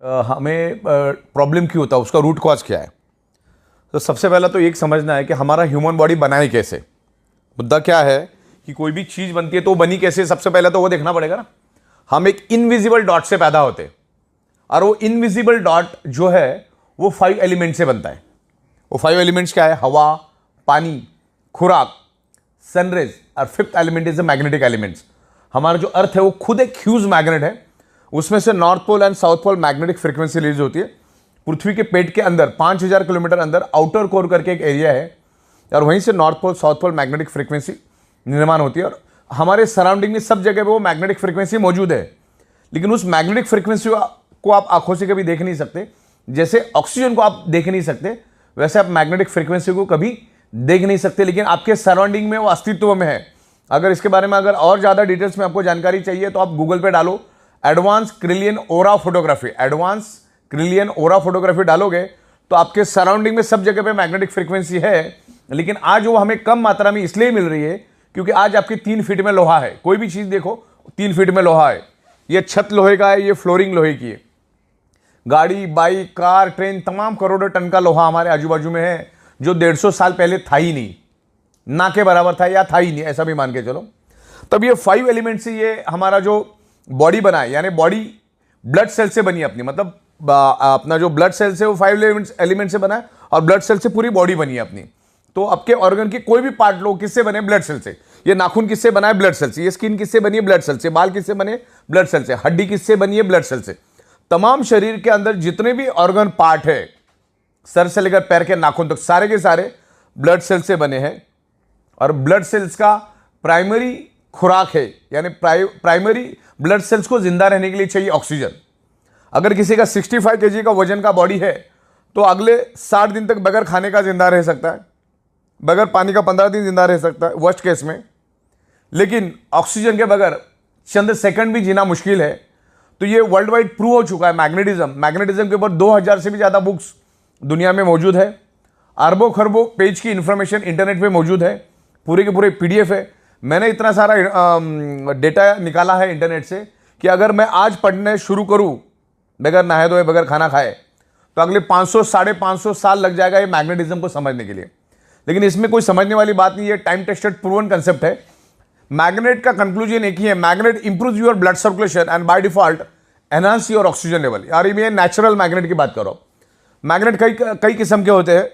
हमें प्रॉब्लम क्यों होता है, उसका रूट कॉज क्या है। तो सबसे पहला तो एक समझना है कि हमारा ह्यूमन बॉडी बनाए कैसे। मुद्दा क्या है कि कोई भी चीज़ बनती है तो वो बनी कैसे, सबसे पहले तो वो देखना पड़ेगा ना। हम एक इनविजिबल डॉट से पैदा होते हैं और वो इनविजिबल डॉट जो है वो 5 एलिमेंट से बनता है। वो 5 एलिमेंट्स क्या है? हवा, पानी, खुराक, सनरेज और 5th element is the magnetic elements. हमारा जो अर्थ है वो खुद एक ह्यूज मैग्नेट है। उसमें से north pole and south pole magnetic frequency release होती है। पृथ्वी के पेट के अंदर 5000 किलोमीटर अंदर आउटर कोर करके एक एरिया है और वहीं से north pole south pole magnetic frequency निर्माण होती है। और हमारे सराउंडिंग में सब जगह पे वो मैग्नेटिक फ्रीक्वेंसी मौजूद है, लेकिन उस मैग्नेटिक फ्रीक्वेंसी को आप आंखों से कभी देख नहीं सकते। जैसे ऑक्सीजन को आप देख नहीं सकते, वैसे आप मैग्नेटिक फ्रीक्वेंसी को कभी देख नहीं सकते, लेकिन आपके सराउंडिंग में वो अस्तित्व में है। अगर इसके बारे में अगर और ज़्यादा डिटेल्स में आपको जानकारी चाहिए तो आप गूगल पे डालो एडवांस क्रिलियन ओरा फोटोग्राफी। एडवांस क्रिलियन ओरा फोटोग्राफी डालोगे तो आपके सराउंडिंग में सब जगह पे मैग्नेटिक फ्रीक्वेंसी है, लेकिन आज वो हमें कम मात्रा में इसलिए मिल रही है क्योंकि आज आपके 3 फीट में लोहा है। कोई भी चीज़ देखो 3 फीट में लोहा है। ये छत लोहे का है, ये फ्लोरिंग लोहे की है। गाड़ी, बाइक, कार, ट्रेन, तमाम करोड़ों टन का लोहा हमारे आजू बाजू में है जो 150 साल पहले था ही नहीं, ना के बराबर था या था ही नहीं, ऐसा भी मान के चलो। तब ये 5 एलिमेंट से ये हमारा जो बॉडी बना है, यानी बॉडी ब्लड सेल से बनी है अपनी, मतलब अपना जो ब्लड सेल से वो 5 एलिमेंट से बना है और ब्लड सेल से पूरी बॉडी बनी है अपनी। तो आपके ऑर्गन की कोई भी पार्ट लो, किससे बने? ब्लड सेल से। ये नाखून किससे बना है? ब्लड सेल से। ये स्किन किससे बनी है? ब्लड सेल से। बाल किससे बने? ब्लड सेल से। हड्डी किससे बनी है? ब्लड सेल से। तमाम शरीर के अंदर जितने भी ऑर्गन पार्ट है, सर से लेकर पैर के नाखून तक, सारे के सारे ब्लड सेल से बने हैं। और ब्लड सेल्स का प्राइमरी खुराक है, यानी प्राइमरी ब्लड सेल्स को जिंदा रहने के लिए चाहिए ऑक्सीजन। अगर किसी का 65 kg का वजन का बॉडी है तो अगले 60 दिन तक बगैर खाने का जिंदा रह सकता है, बगैर पानी का 15 दिन जिंदा रह सकता है वर्स्ट केस में। लेकिन ऑक्सीजन के बगैर चंद सेकंड भी जीना मुश्किल है। तो ये वर्ल्ड वाइड प्रूव हो चुका है। मैग्नेटिज्म के ऊपर 2000 से भी ज़्यादा बुक्स दुनिया में मौजूद है। अरबों खरबों पेज की इंफॉर्मेशन इंटरनेट पे मौजूद है, पूरे के पूरे PDF है। मैंने इतना सारा डेटा निकाला है इंटरनेट से कि अगर मैं आज पढ़ने शुरू करूं बगैर नहाए धोए, बगैर खाना खाए, तो अगले 500 550 साल लग जाएगा ये मैग्नेटिज्म को समझने के लिए। लेकिन इसमें कोई समझने वाली बात नहीं है, टाइम टेस्टेड प्रूवन कंसेप्ट है। मैग्नेट का कंक्लूजन एक ही है, magnet improve your blood circulation and by default enhance your oxygen level. यार ये नेचुरल मैग्नेट की बात करो। मैग्नेट कई किस्म के होते हैं,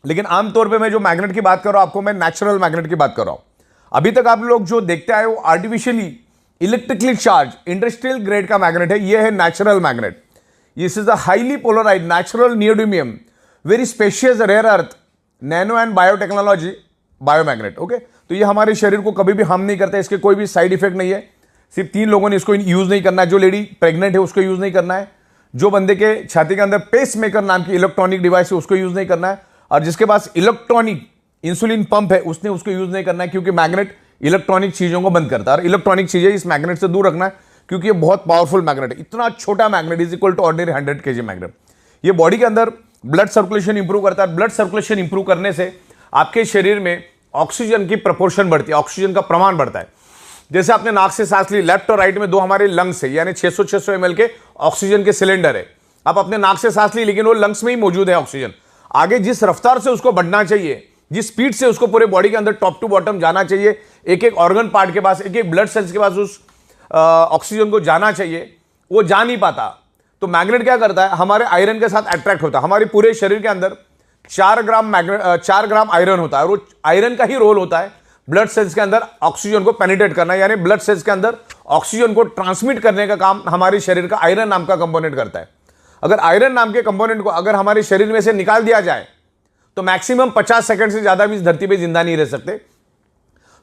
लेकिन आमतौर पे मैं जो मैग्नेट की बात कर रहा हूं आपको, मैं नेचुरल मैग्नेट की बात कर रहा हूं। अभी तक आप लोग जो देखते आए वो artificially electrically charge industrial grade का मैग्नेट है। ये है natural magnet. This is a highly polarised natural neodymium very specious rare earth nano and biotechnology biomagnet. Okay, तो ये हमारे शरीर को कभी भी हार्म नहीं करता है, इसके कोई भी साइड इफेक्ट नहीं है। सिर्फ 3 लोगों ने इसको यूज नहीं करना है। जो लेडी प्रेग्नेंट है उसको यूज नहीं करना है, जो बंदे के छाती के अंदर पेस मेकर नाम की इलेक्ट्रॉनिक डिवाइस है उसको यूज नहीं करना है, और जिसके पास इलेक्ट्रॉनिक इंसुलिन पंप है उसने उसको यूज नहीं करना है, क्योंकि मैग्नेट इलेक्ट्रॉनिक चीजों को बंद करता है। और इलेक्ट्रॉनिक चीजें इस मैग्नेट से दूर रखना है, क्योंकि ये बहुत पावरफुल मैग्नेट है। इतना छोटा magnet is equal to ordinary 100 kg magnet. ये बॉडी के अंदर ब्लड सर्कुलेशन इंप्रूव करता है। ब्लड सर्कुलेशन इंप्रूव करने से आपके शरीर में ऑक्सीजन की प्रपोर्शन बढ़ती है, ऑक्सीजन का प्रमाण बढ़ता है। जैसे आपने नाक से सांस ली, लेफ्ट और राइट में 2 हमारे लंग्स है, यानी 600 ml के ऑक्सीजन के सिलेंडर है। आप अपने नाक से सांस ली, लेकिन वो लंग्स में ही मौजूद है ऑक्सीजन। आगे जिस रफ्तार से उसको बढ़ना चाहिए, जिस स्पीड से उसको पूरे बॉडी के अंदर टॉप टू बॉटम जाना चाहिए, एक एक ऑर्गन पार्ट के पास, एक एक ब्लड सेल्स के पास उस ऑक्सीजन को जाना चाहिए, वो जा नहीं पाता। तो मैग्नेट क्या करता है? हमारे आयरन के साथ अट्रैक्ट होता है। हमारे पूरे शरीर के अंदर 4 ग्राम आयरन होता है, और वो आयरन का ही रोल होता है ब्लड सेल्स के अंदर ऑक्सीजन को पेनिट्रेट करना, यानी ब्लड सेल्स के अंदर ऑक्सीजन को ट्रांसमिट करने का काम हमारे शरीर का आयरन नाम का कंपोनेंट करता है। अगर आयरन नाम के कंपोनेंट को अगर हमारे शरीर में से निकाल दिया जाए तो मैक्सिमम 50 सेकंड से ज्यादा भी इस धरती पे जिंदा नहीं रह सकते।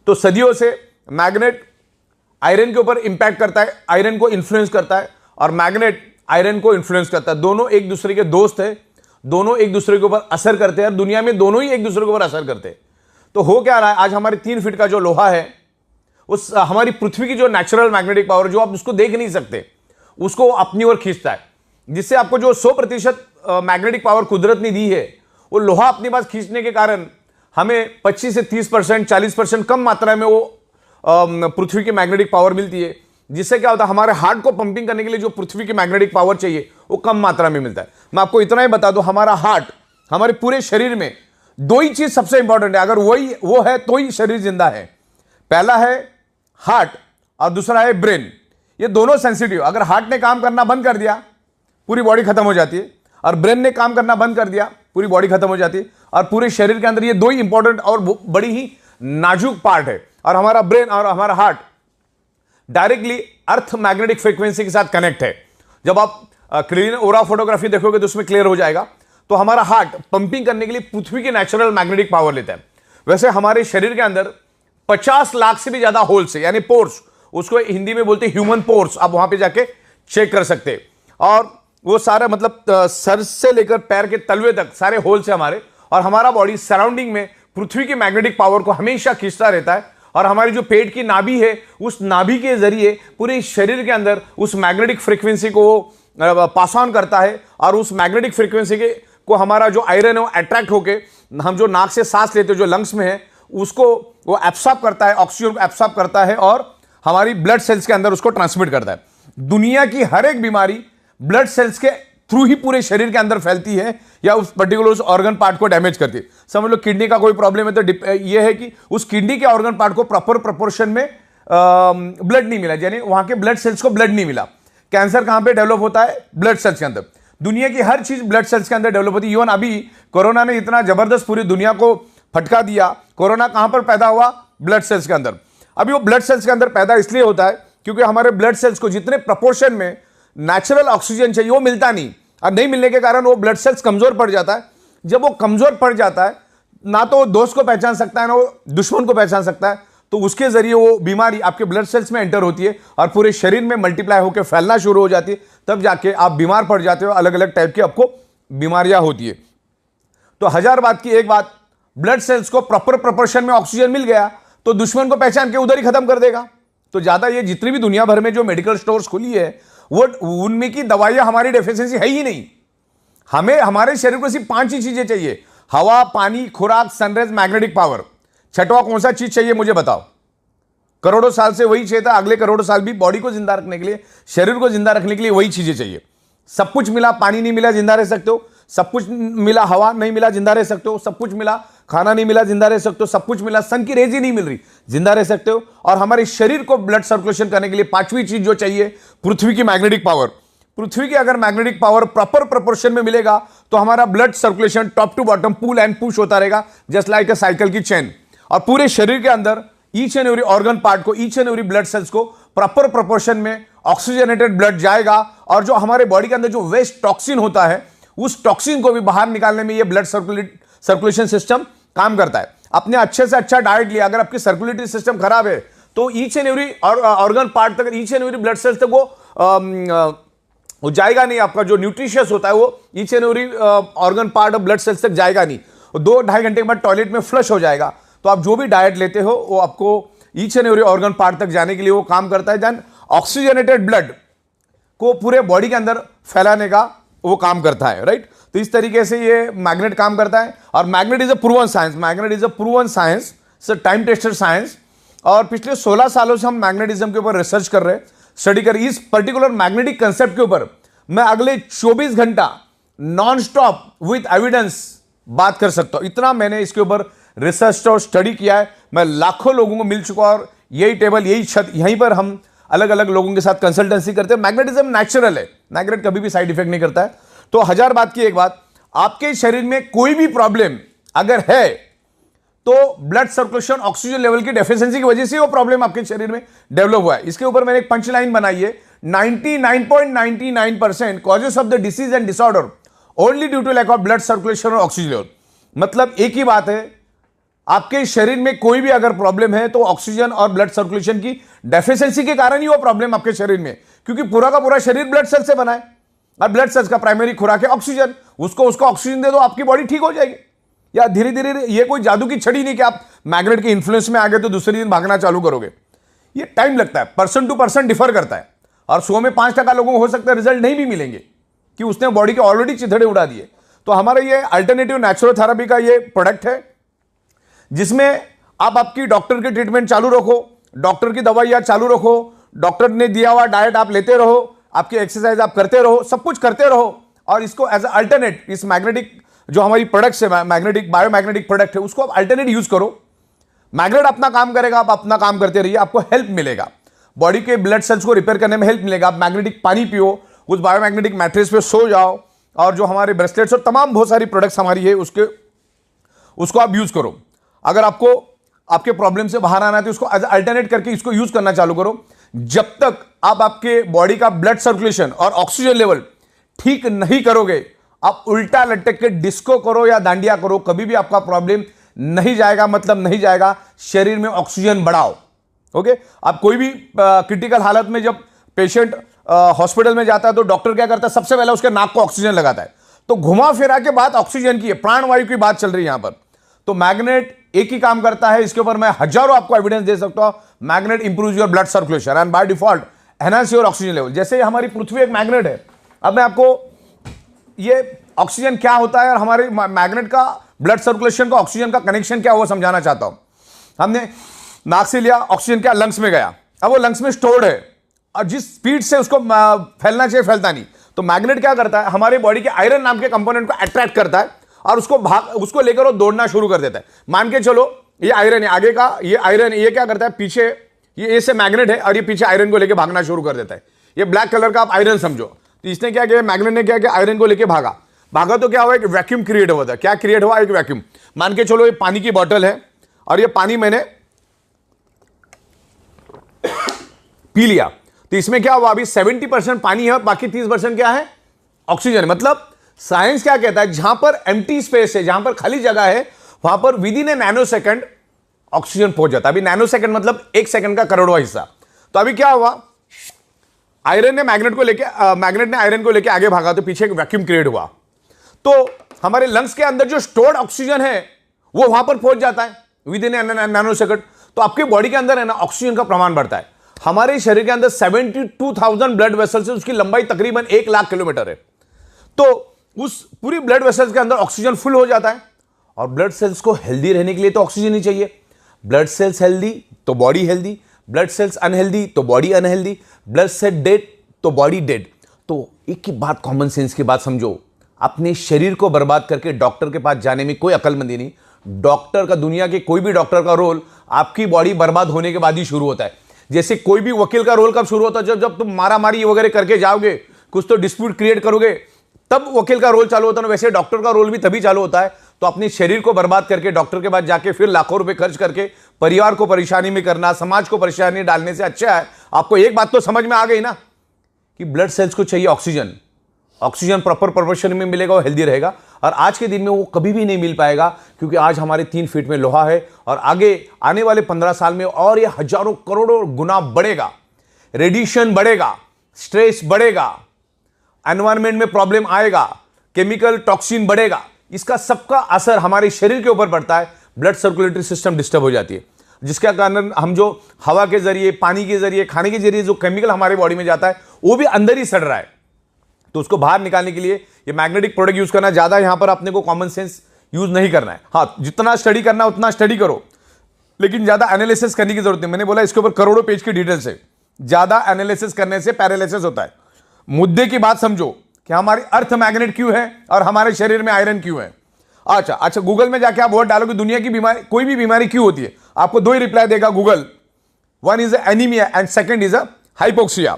तो सदियों से मैग्नेट आयरन के ऊपर इंपैक्ट करता है, आयरन को इन्फ्लुएंस करता है, और मैग्नेट आयरन को इन्फ्लुएंस करता है। दोनों एक दूसरे के दोस्त है, दोनों एक दूसरे के ऊपर असर करते हैं, और दुनिया में दोनों ही एक दूसरे के ऊपर असर करते हैं। तो हो क्या रहा है, आज हमारे 3 फीट का जो लोहा है, उस हमारी पृथ्वी की जो नेचुरल मैग्नेटिक पावर, जो आप उसको देख नहीं सकते, उसको अपनी ओर खींचता है, जिससे आपको जो 100% मैग्नेटिक पावर कुदरत ने दी है, वो लोहा अपने पास खींचने के कारण हमें 25 से 30%, 40% कम मात्रा में वो पृथ्वी की मैग्नेटिक पावर मिलती है। जिससे क्या होता है, हमारे हार्ट को पंपिंग करने के लिए जो पृथ्वी की मैग्नेटिक पावर चाहिए वो कम मात्रा में मिलता है। मैं आपको इतना ही बता दूं, हमारा हार्ट, हमारे पूरे शरीर में दो ही चीज सबसे इंपॉर्टेंट है, अगर वो है तो ही शरीर जिंदा है। पहला है हार्ट और दूसरा है ब्रेन। ये दोनों सेंसिटिव, अगर हार्ट ने काम करना बंद कर दिया पूरी बॉडी खत्म हो जाती है, और ब्रेन ने काम करना बंद कर दिया पूरी बॉडी खत्म हो जाती है। और पूरे शरीर के अंदर ये दो ही इंपॉर्टेंट और बड़ी ही नाजुक पार्ट है। और हमारा ब्रेन और हमारा heart directly earth magnetic frequency के साथ कनेक्ट है। जब आप क्लीन ओरा फोटोग्राफी देखोगे तो उसमें क्लियर हो जाएगा। तो हमारा हार्ट पंपिंग करने के लिए पृथ्वी की नेचुरल मैग्नेटिक पावर लेता है। वैसे हमारे शरीर के अंदर 50 लाख से भी ज्यादा होल्स है, यानी पोर्स, उसको हिंदी में बोलते हैं ह्यूमन पोर्स। आप वहां पे जाके चेक कर सकते हैं। और वो सारा मतलब सर से लेकर पैर के तलवे तक सारे होल्स है हमारे। और हमारा बॉडी सराउंडिंग में पृथ्वी की मैग्नेटिक पावर को हमेशा खींचता रहता है। और हमारी जो पेट की नाभि है, उस नाभि के जरिए पूरे शरीर के अंदर उस मैग्नेटिक फ्रीक्वेंसी को पास ऑन करता है। और उस मैग्नेटिक फ्रीक्वेंसी के को हमारा जो आयरन है वो अट्रैक्ट होके, हम जो नाक से सांस लेते हैं जो लंग्स में है, उसको वो एब्सॉर्ब करता है, ऑक्सीजन को एब्सॉर्ब करता है और हमारी ब्लड सेल्स के अंदर उसको ट्रांसमिट करता है। दुनिया की हर एक बीमारी ब्लड सेल्स के थ्रू ही पूरे शरीर के अंदर फैलती है या उस पर्टिकुलर उस ऑर्गन पार्ट को डैमेज करती है। समझ लो किडनी का कोई प्रॉब्लम है तो ये है कि उस किडनी के ऑर्गन पार्ट को प्रॉपर प्रोपोर्शन में ब्लड नहीं मिला, यानी वहां के ब्लड सेल्स को ब्लड नहीं मिला। कैंसर कहां पे डेवलप होता है? ब्लड सेल्स के अंदर। दुनिया की हर चीज ब्लड सेल्स के अंदर डेवलप होती है। इवन अभी कोरोना ने इतना जबरदस्त पूरी दुनिया को फटका दिया। कोरोना कहां पर पैदा हुआ? ब्लड सेल्स के अंदर। अभी वो ब्लड सेल्स के अंदर पैदा इसलिए होता है क्योंकि हमारे ब्लड सेल्स को जितने प्रपोर्शन में नेचुरल ऑक्सीजन चाहिए वो मिलता नहीं, और नहीं मिलने के कारण वो ब्लड सेल्स कमजोर पड़ जाता है। जब वो कमजोर पड़ जाता है, ना तो वो दोस्त को पहचान सकता है ना वो दुश्मन को पहचान सकता है, तो उसके जरिए वो बीमारी आपके ब्लड सेल्स में एंटर होती है और पूरे शरीर में मल्टीप्लाई होकर फैलना शुरू हो जाती है। तब जाके आप बीमार पड़ जाते हो, अलग अलग टाइप की आपको बीमारियां होती है। तो हजार बात की एक बात, ब्लड सेल्स को प्रॉपर प्रोपोर्शन में ऑक्सीजन मिल गया तो दुश्मन को पहचान के उधर ही खत्म कर देगा। तो ज्यादा ये जितनी भी दुनिया भर में जो मेडिकल स्टोर्स खुली है वो उनमें की दवाइयां हमारी डेफिशिएंसी है ही नहीं। हमें हमारे शरीर को सिर्फ 5 ही चीजें चाहिए: हवा, पानी, खुराक, सनराइज, मैग्नेटिक पावर। छठवां कौन सा चीज चाहिए मुझे बताओ? करोड़ों साल से वही चाहिए था, अगले करोड़ों साल भी बॉडी को जिंदा रखने के लिए, शरीर को जिंदा रखने के लिए वही चीजें चाहिए। सब कुछ मिला, पानी नहीं मिला जिंदा रह सकते हो। सब कुछ मिला, हवा नहीं मिला जिंदा रह सकते हो। सब कुछ मिला, खाना नहीं मिला जिंदा रह सकते हो। सब कुछ मिला, सन की रेज ही नहीं मिल रही, जिंदा रह सकते हो। और हमारे शरीर को ब्लड सर्कुलेशन करने के लिए 5वीं चीज जो चाहिए, पृथ्वी की मैग्नेटिक पावर। पृथ्वी की अगर मैग्नेटिक पावर प्रॉपर प्रोपोर्शन में मिलेगा तो हमारा blood circulation top to bottom pull and push होता रहेगा, जस्ट लाइक अ साइकिल की चेन। और पूरे शरीर के अंदर each and every organ part को, each and every blood cells को प्रॉपर प्रोपोर्शन में ऑक्सीजनेटेड ब्लड जाएगा। और जो हमारे बॉडी के अंदर जो वेस्ट टॉक्सिन होता है, उस टॉक्सिन को भी बाहर निकालने में ये ब्लड सर्कुलेशन सिस्टम काम करता है। अपने अच्छे से अच्छा डाइट लिया, अगर आपकी सर्कुलेटरी सिस्टम खराब है तो each and every organ part तक, each and every blood cells तक वो जाएगा नहीं। आपका जो न्यूट्रिशियस होता है वो each and every organ part of blood cells तक जाएगा नहीं। 2-2.5 घंटे के बाद टॉयलेट में फ्लश हो जाएगा। तो आप जो भी डाइट लेते हो वो आपको each and every organ part तक जाने के लिए वो काम करता है। देन ऑक्सीजनेटेड ब्लड को पूरे बॉडी के अंदर फैलाने का वो काम करता है, राइट। तो इस तरीके से ये मैग्नेट काम करता है। और magnet is a proven science, magnet is a proven science, time tested science. और पिछले 16 सालों से हम मैग्नेटिज्म के ऊपर रिसर्च कर रहे हैं, स्टडी कर। इस पर्टिकुलर मैग्नेटिक कंसेप्ट के ऊपर मैं अगले 24 घंटा नॉन स्टॉप विथ एविडेंस बात कर सकता हूं। इतना मैंने इसके ऊपर रिसर्च और स्टडी किया है। मैं लाखों लोगों को मिल चुका और यही टेबल, यही छत, यहीं पर हम अलग अलग लोगों के साथ कंसल्टेंसी करते हैं। मैग्नेटिज्म नेचुरल है, मैग्नेट कभी भी साइड इफेक्ट नहीं करता है। तो हजार बात की एक बात, आपके शरीर में कोई भी प्रॉब्लम अगर है तो ब्लड सर्कुलेशन, ऑक्सीजन लेवल की डेफिशिएंसी की वजह से वो प्रॉब्लम आपके शरीर में डेवलप हुआ है। इसके ऊपर मैंने एक पंच लाइन बनाई है, 99.99% causes of the disease and disorder only due to lack of blood circulation और ऑक्सीजन लेवल। मतलब एक ही बात है, आपके शरीर में कोई भी अगर प्रॉब्लम है तो ऑक्सीजन और ब्लड सर्कुलेशन की डेफिशिएंसी के कारण ही वो प्रॉब्लम आपके शरीर में, क्योंकि पूरा का पूरा शरीर ब्लड सेल से बना है और ब्लड सेल्स का प्राइमरी खुराक है ऑक्सीजन। उसको ऑक्सीजन दे दो, आपकी बॉडी ठीक हो जाएगी। या धीरे धीरे, ये कोई जादू की छड़ी नहीं कि आप मैग्नेट के इन्फ्लुएंस में आ गए तो दूसरे दिन भागना चालू करोगे। ये टाइम लगता है, पर्सन टू पर्सन डिफर करता है। और 100 में 5% लोगों को हो सकता है रिजल्ट नहीं भी मिलेंगे कि उसने बॉडी के ऑलरेडी चिथड़े उड़ा दिए। तो हमारा ये अल्टरनेटिव नेचुरोथेरेपी का ये प्रोडक्ट है, जिसमें आप आपकी डॉक्टर की ट्रीटमेंट चालू रखो, डॉक्टर की दवाइयां चालू रखो, डॉक्टर ने दिया हुआ डाइट आप लेते रहो, आपकी एक्सरसाइज आप करते रहो, सब कुछ करते रहो, और इसको एज अ अल्टरनेट इस मैग्नेटिक जो हमारी प्रोडक्ट्स है, मैग्नेटिक बायोमैग्नेटिक प्रोडक्ट है, उसको आप अल्टरनेट यूज करो। मैग्नेट अपना काम करेगा, आप अपना काम करते रहिए, आपको हेल्प मिलेगा, बॉडी के ब्लड सेल्स को रिपेयर करने में हेल्प मिलेगा। आप मैग्नेटिक पानी पियो, उस बायोमैग्नेटिक मैट्रेस पे सो जाओ, और जो हमारे ब्रेसलेट्स और तमाम बहुत सारी प्रोडक्ट्स हमारी है उसको आप यूज करो। अगर आपको आपके प्रॉब्लम से बाहर आना है तो उसको अल्टरनेट करके इसको यूज करना चालू करो। जब तक आप आपके बॉडी का ब्लड सर्कुलेशन और ऑक्सीजन लेवल ठीक नहीं करोगे, आप उल्टा लटक के डिस्को करो या दांडिया करो, कभी भी आपका प्रॉब्लम नहीं जाएगा, मतलब नहीं जाएगा। शरीर में ऑक्सीजन बढ़ाओ। ओके, आप कोई भी क्रिटिकल हालत में जब पेशेंट हॉस्पिटल में जाता है तो डॉक्टर क्या करता है, सबसे पहले उसके नाक को ऑक्सीजन लगाता है। तो घुमा फिरा के बात ऑक्सीजन की है, प्राणवायु की बात चल रही है यहां पर। तो मैग्नेट एक ही काम करता है, इसके ऊपर मैं हजारों आपको एविडेंस दे सकता हूं। Magnet improves your blood circulation and by default enhance your oxygen level. जैसे हमारी पृथ्वी एक मैग्नेट है, अब मैं आपको ये ऑक्सीजन क्या होता है और हमारे मैग्नेट का ब्लड सर्कुलेशन का ऑक्सीजन का कनेक्शन क्या हुआ समझाना चाहता हूं। हमने नाक से लिया, ऑक्सीजन क्या लंग्स में गया, अब वो लंग्स में स्टोर्ड है और जिस स्पीड से उसको फैलना चाहिए फैलता नहीं। तो मैग्नेट क्या करता है, हमारे बॉडी के आयरन नाम के कंपोनेंट को अट्रैक्ट करता है और उसको लेकर वो दौड़ना शुरू कर देता है। मान के चलो ये आयरन है, आगे का ये आयरन, ये क्या करता है, पीछे ये से मैग्नेट है और ये पीछे आयरन को लेकर भागना शुरू कर देता है। ये ब्लैक कलर का आप आयरन समझो। तो इसने क्या किया, मैग्नेट ने क्या किया, आयरन को लेकर भागा तो क्या हुआ, एक वैक्यूम क्रिएट हुआ था। क्या क्रिएट हुआ, एक वैक्यूम। मान के चलो ये पानी की बोतल है और ये पानी मैंने पी लिया, तो इसमें क्या हुआ, अभी 70% पानी है और बाकी 30% क्या है, ऑक्सीजन। मतलब साइंस क्या कहता है, जहां पर एम्प्टी स्पेस है, जहां पर खाली जगह है, वहां पर with in A nano second oxygen पहुंच जाता है। अभी नैनो सेकंड मतलब 1 सेकंड का करोड़वां हिस्सा। तो अभी क्या हुआ, आयरन ने मैग्नेट ने आयरन को लेकर आगे भागा तो पीछे एक वैक्यूम क्रिएट हुआ। तो हमारे लंग्स के अंदर जो स्टोर्ड ऑक्सीजन है वो वहां पर पहुंच जाता है विद इन नैनो सेकंड। तो आपके बॉडी के अंदर है ना, ऑक्सीजन का प्रमाण बढ़ता है। हमारे शरीर के अंदर 72,000 ब्लड वेसल्स है, उसकी लंबाई तकरीबन 1 लाख किलोमीटर है। तो उस पूरी ब्लड वेसल्स के अंदर ऑक्सीजन फुल हो जाता है। और ब्लड सेल्स को हेल्दी रहने के लिए तो ऑक्सीजन ही चाहिए। ब्लड सेल्स हेल्दी तो body healthy, blood cells unhealthy तो body unhealthy, blood cell dead तो बॉडी डेड। तो एक ही बात, कॉमन सेंस की बात समझो, अपने शरीर को बर्बाद करके डॉक्टर के पास जाने में कोई अक्लमंदी नहीं। डॉक्टर का, दुनिया के कोई भी डॉक्टर का रोल आपकी बॉडी बर्बाद होने के बाद ही शुरू होता है। जैसे कोई भी वकील का रोल कब शुरू होता है, जब तुम मारामारी वगैरह करके जाओगे, कुछ तो डिस्प्यूट क्रिएट करोगे, तब वकील का रोल चालू होता है। वैसे डॉक्टर का रोल भी तभी चालू होता है। तो अपने शरीर को बर्बाद करके डॉक्टर के पास जाके फिर लाखों रुपए खर्च करके परिवार को परेशानी में करना, समाज को परेशानी डालने से अच्छा है आपको एक बात तो समझ में आ गई ना कि ब्लड सेल्स को चाहिए ऑक्सीजन। ऑक्सीजन प्रॉपर प्रोपोर्शन में मिलेगा, वो हेल्दी रहेगा। और आज के दिन में वो कभी भी नहीं मिल पाएगा, क्योंकि आज हमारे 3 फीट में लोहा है और आगे आने वाले 15 साल में और ये हजारों करोड़ों गुना बढ़ेगा। रेडिएशन बढ़ेगा, स्ट्रेस बढ़ेगा, एनवायरमेंट में प्रॉब्लम आएगा, केमिकल टॉक्सिन बढ़ेगा। इसका सबका असर हमारे शरीर के ऊपर पड़ता है। ब्लड सर्कुलेटरी सिस्टम डिस्टर्ब हो जाती है, जिसके कारण हम जो हवा के जरिए, पानी के जरिए, खाने के जरिए जो केमिकल हमारे बॉडी में जाता है वो भी अंदर ही सड़ रहा है। तो उसको बाहर निकालने के लिए ये मैग्नेटिक प्रोडक्ट यूज करना, ज्यादा यहां पर अपने को कॉमन सेंस यूज नहीं करना है। हाँ, जितना स्टडी करना है उतना स्टडी करो, लेकिन ज्यादा एनालिसिस करने की जरूरत नहीं। मैंने बोला इसके ऊपर करोड़ों पेज की डिटेल्स है। ज्यादा एनालिसिस करने से पैरालिसिस होता है। मुद्दे की बात समझो कि हमारी अर्थ मैग्नेट क्यों है और हमारे शरीर में आयरन क्यों है। अच्छा, गूगल में जाके आप वर्ड डालोगे दुनिया की बीमारी, कोई भी बीमारी क्यों होती है, आपको 2 ही रिप्लाई देगा Google. One is anaemia and second is hypoxia.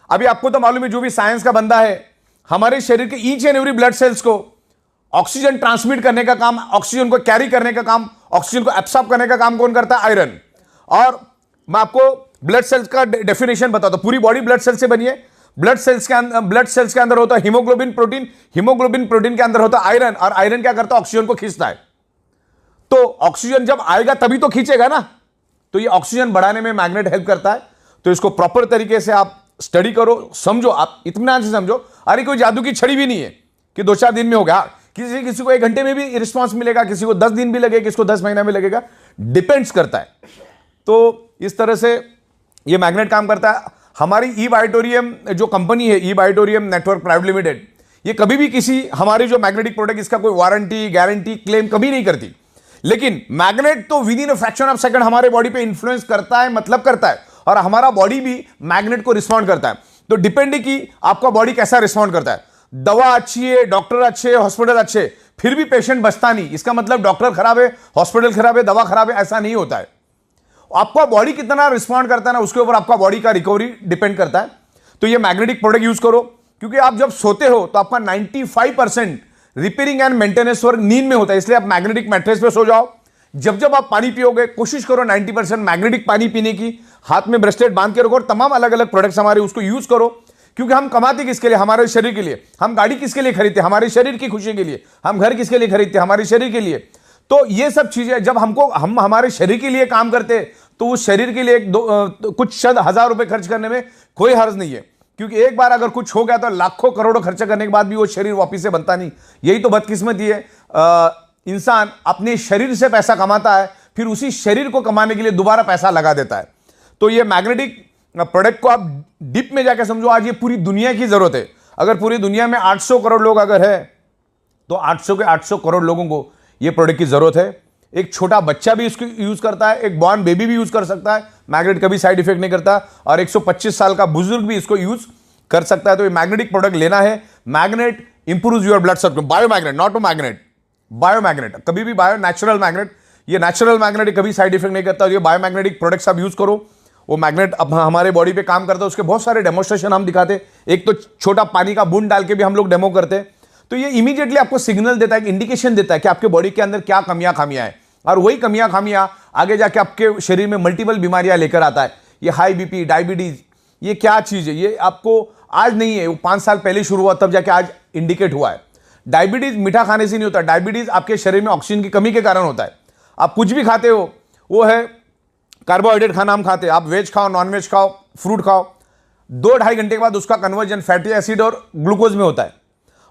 अभी आपको तो मालूम है, जो भी साइंस का बंदा है, हमारे शरीर के each and every blood cells को ऑक्सीजन ट्रांसमिट करने का काम, ऑक्सीजन को कैरी करने का काम, ऑक्सीजन को एब्सॉर्ब करने का काम कौन करता है, आयरन। और मैं आपको ब्लड सेल्स का डेफिनेशन बताता हूं। पूरी बॉडी ब्लड सेल्स से बनी है। ब्लड सेल्स के अंदर होता है हीमोग्लोबिन प्रोटीन, हीमोग्लोबिन प्रोटीन के अंदर होता है आयरन, और आयरन क्या करता है, ऑक्सीजन को खींचता है। तो ऑक्सीजन जब आएगा तभी तो खींचेगा ना। तो ये ऑक्सीजन बढ़ाने में मैग्नेट हेल्प करता है। तो इसको प्रॉपर तरीके से आप स्टडी करो, समझो, आप इत्मीनान से समझो। अरे कोई जादू की छड़ी भी नहीं है कि 2-4 दिन में होगा। किसी को 1 घंटे में भी रिस्पॉन्स मिलेगा, किसी को 10 दिन भी लगेगा, किसी को 10 महीना में लगेगा, डिपेंड्स करता है। तो इस तरह से ये मैग्नेट काम करता है। हमारी ई बायोटोरियम जो कंपनी है, ई बायोटोरियम नेटवर्क प्राइवेट लिमिटेड, ये कभी भी किसी हमारी जो मैग्नेटिक प्रोडक्ट, इसका कोई वारंटी, गारंटी, क्लेम कभी नहीं करती। लेकिन मैग्नेट तो with in a fraction of second हमारे बॉडी पे इंफ्लुएंस करता है, मतलब करता है। और हमारा बॉडी भी मैग्नेट को रिस्पॉन्ड करता है। तो डिपेंड कि आपका बॉडी कैसा रिस्पॉन्ड करता है। दवा अच्छी है, डॉक्टर अच्छे, हॉस्पिटल अच्छे, फिर भी पेशेंट बचता नहीं, इसका मतलब डॉक्टर खराब है, हॉस्पिटल खराब है, दवा खराब है, ऐसा नहीं होता है। आपका बॉडी कितना रिस्पॉन्ड करता है ना, उसके ऊपर आपका बॉडी का रिकवरी डिपेंड करता है। तो ये मैग्नेटिक प्रोडक्ट यूज करो, क्योंकि आप जब सोते हो तो आपका 95% रिपेयरिंग एंड मेंटेनेंस वर्क नींद में होता है, इसलिए आप मैग्नेटिक मैट्रेस पे सो जाओ। जब जब आप पानी पियोगे कोशिश करो 90% मैग्नेटिक पानी पीने की, हाथ में ब्रेसलेट बांध के रखो, और तमाम अलग अलग प्रोडक्ट्स हमारे उसको यूज करो। क्योंकि हम कमाते किसके लिए? हमारे शरीर के लिए। हम गाड़ी किसके लिए खरीदते? हमारे शरीर की खुशी के लिए। हम घर किसके लिए खरीदते? हमारे शरीर के लिए। तो ये सब चीजें जब हम हमारे शरीर के लिए काम करते हैं, तो उस शरीर के लिए कुछ शत हजार रुपए खर्च करने में कोई हर्ज नहीं है। क्योंकि एक बार अगर कुछ हो गया तो लाखों करोड़ों खर्चा करने के बाद भी वो शरीर वापिस से बनता नहीं। यही तो बदकिस्मती है। इंसान अपने शरीर से पैसा कमाता है, फिर उसी शरीर को कमाने के लिए दोबारा पैसा लगा देता है। तो ये मैग्नेटिक प्रोडक्ट को आप डीप में जाकर समझो। आज ये पूरी दुनिया की जरूरत है। अगर पूरी दुनिया में 800 करोड़ लोग अगर है, तो 800 के 800 करोड़ लोगों को ये प्रोडक्ट की जरूरत है। एक छोटा बच्चा भी इसको यूज करता है, एक बॉर्न बेबी भी यूज कर सकता है, मैग्नेट कभी साइड इफेक्ट नहीं करता, और 125 साल का बुजुर्ग भी इसको यूज कर सकता है। तो ये मैग्नेटिक प्रोडक्ट लेना है। Magnet improves your blood circulation. Biomagnet, not magnet, biomagnet. कभी भी बायो, नेचुरल मैग्नेट। ये नेचुरल मैग्नेट कभी साइड इफेक्ट नहीं करता। ये बायोमैग्नेटिक प्रोडक्ट्स आप यूज करो। वो मैग्नेट अब हमारे बॉडी पे काम करता है, उसके बहुत सारे डेमोस्ट्रेशन हम दिखाते। एक तो छोटा पानी का बूंद डाल के भी हम लोग डेमो करते हैं। तो ये इमीडिएटली आपको सिग्नल देता है, इंडिकेशन देता है कि आपके बॉडी के अंदर क्या खामियां हैं, और वही खामियां आगे जाके आपके शरीर में मल्टीपल बीमारियां लेकर आता है। ये हाई बीपी, डायबिटीज, ये क्या चीज है? ये आपको आज नहीं है, वो 5 साल पहले शुरू हुआ, तब जाके आज इंडिकेट हुआ है। डायबिटीज मीठा खाने से नहीं होता। डायबिटीज आपके शरीर में ऑक्सीजन की कमी के कारण होता है। आप कुछ भी खाते हो, वो है कार्बोहाइड्रेट खाना हम खाते हैं। आप वेज खाओ, नॉन वेज खाओ, फ्रूट खाओ, 2-2.5 घंटे के बाद उसका कन्वर्जन फैटी एसिड और ग्लूकोज में होता है।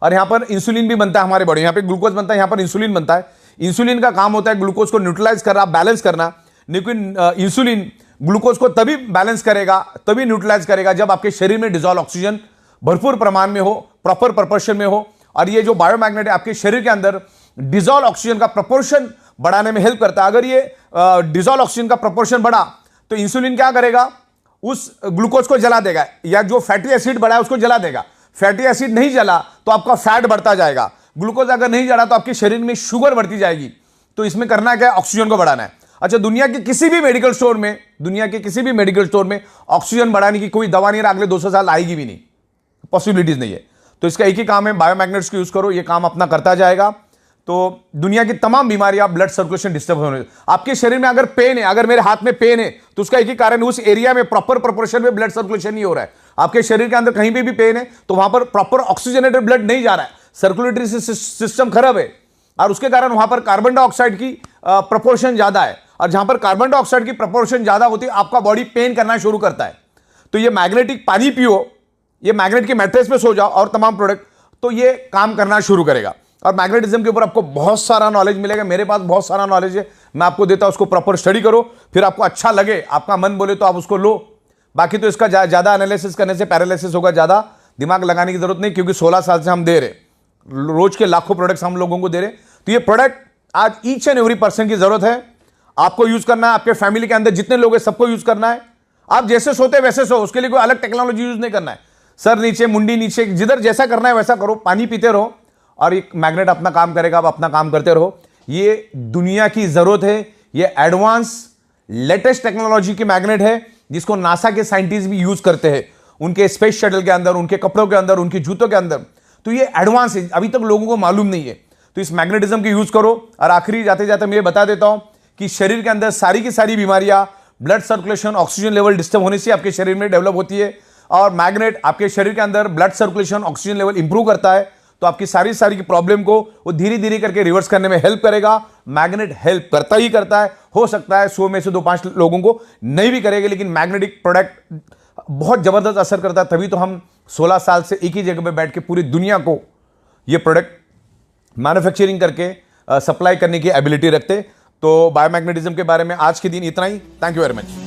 और यहाँ पर इंसुलिन भी बनता है हमारे बॉडी। यहाँ पे ग्लूकोज बनता है, यहाँ पर इंसुलिन बनता है। इंसुलिन का काम होता है ग्लूकोज को न्यूट्रलाइज करना, बैलेंस करना। लेकिन इंसुलिन ग्लूकोज को तभी बैलेंस करेगा, तभी न्यूट्रलाइज करेगा, जब आपके शरीर में डिजॉल्व ऑक्सीजन भरपूर प्रमाण में हो, प्रॉपर प्रपोर्शन में हो। और ये जो बायोमैग्नेट है आपके शरीर के अंदर डिजॉल्व ऑक्सीजन का प्रपोर्शन बढ़ाने में हेल्प करता है। अगर ये डिजॉल्व ऑक्सीजन का प्रपोर्शन बढ़ा तो इंसुलिन क्या करेगा? उस ग्लूकोज को जला देगा, या जो फैटी एसिड बढ़ा है उसको जला देगा। फैटी एसिड नहीं जला तो आपका फैट बढ़ता जाएगा। ग्लूकोज अगर नहीं जला तो आपके शरीर में शुगर बढ़ती जाएगी। तो इसमें करना क्या है? ऑक्सीजन को बढ़ाना है। अच्छा, दुनिया के किसी भी मेडिकल स्टोर में ऑक्सीजन बढ़ाने की कोई दवा नहीं है, अगले 200 साल आएगी भी नहीं, पॉसिबिलिटीज नहीं है। तो इसका एक ही काम है, बायोमैग्नेट्स को यूज करो, ये काम अपना करता जाएगा। तो दुनिया की तमाम बीमारियां, ब्लड सर्कुलेशन डिस्टर्ब होने, आपके शरीर में अगर पेन है, अगर मेरे हाथ में पेन है, तो उसका एक ही कारण है, उस एरिया में प्रॉपर प्रोपोर्शन में ब्लड सर्कुलेशन नहीं हो रहा है। आपके शरीर के अंदर कहीं पे भी पेन है तो वहां पर प्रॉपर ऑक्सीजनेटेड ब्लड नहीं जा रहा है, सर्कुलेटरी सिस्टम खराब है, और उसके कारण वहां पर कार्बन डाइऑक्साइड की प्रोपोर्शन ज्यादा है। और जहां पर कार्बन डाइऑक्साइड की प्रोपोर्शन ज्यादा होती है, आपका बॉडी पेन करना शुरू करता है। तो ये मैग्नेटिक पानी पियो, ये मैग्नेट के मैट्रेस पे सो जाओ, और तमाम प्रोडक्ट, तो ये काम करना शुरू करेगा। और मैग्नेटिज्म के ऊपर आपको बहुत सारा नॉलेज मिलेगा। मेरे पास बहुत सारा नॉलेज है, मैं आपको देता हूं, उसको प्रॉपर स्टडी करो, फिर आपको अच्छा लगे, आपका मन बोले तो आप उसको लो। बाकी तो इसका ज्यादा एनालिसिस करने से पैरालिसिस होगा, ज्यादा दिमाग लगाने की जरूरत नहीं, क्योंकि 16 साल से हम दे रहे, रोज के लाखों प्रोडक्ट्स हम लोगों को दे रहे। तो ये प्रोडक्ट आज ईच एंड एवरी पर्सन की जरूरत है। आपको यूज करना है, आपके फैमिली के अंदर जितने लोग हैं सबको यूज करना है। आप जैसे सोते वैसे सो, उसके लिए कोई अलग टेक्नोलॉजी यूज नहीं करना है। सर नीचे, मुंडी नीचे, जिधर जैसा करना है वैसा करो, पानी पीते रहो, और एक मैग्नेट अपना काम करेगा, आप अपना काम करते रहो। ये दुनिया की जरूरत है। ये एडवांस लेटेस्ट टेक्नोलॉजी की मैग्नेट है, जिसको नासा के साइंटिस्ट भी यूज करते हैं उनके स्पेस शटल के अंदर, उनके कपड़ों के अंदर, उनके जूतों के अंदर। तो ये एडवांस है, अभी तक लोगों को मालूम नहीं है। तो इस मैग्नेटिज्म की यूज करो। और आखिरी जाते जाते मैं ये बता देता हूं कि शरीर के अंदर सारी की सारी बीमारियां blood circulation, oxygen level disturb होने से आपके शरीर में डेवलप होती है। और मैग्नेट आपके शरीर के अंदर blood circulation, oxygen level improve करता है। तो आपकी सारी की प्रॉब्लम को वो धीरे धीरे करके रिवर्स करने में हेल्प करेगा। मैग्नेट हेल्प करता ही करता है। हो सकता है 100 में से 2-5 लोगों को नहीं भी करेगा, लेकिन मैग्नेटिक प्रोडक्ट बहुत जबरदस्त असर करता है। तभी तो हम 16 साल से एक ही जगह पे बैठ के पूरी दुनिया को ये प्रोडक्ट मैन्युफैक्चरिंग करके सप्लाई करने की एबिलिटी रखते। तो बायोमैग्नेटिज्म के बारे में आज के दिन इतना ही। Thank you very much.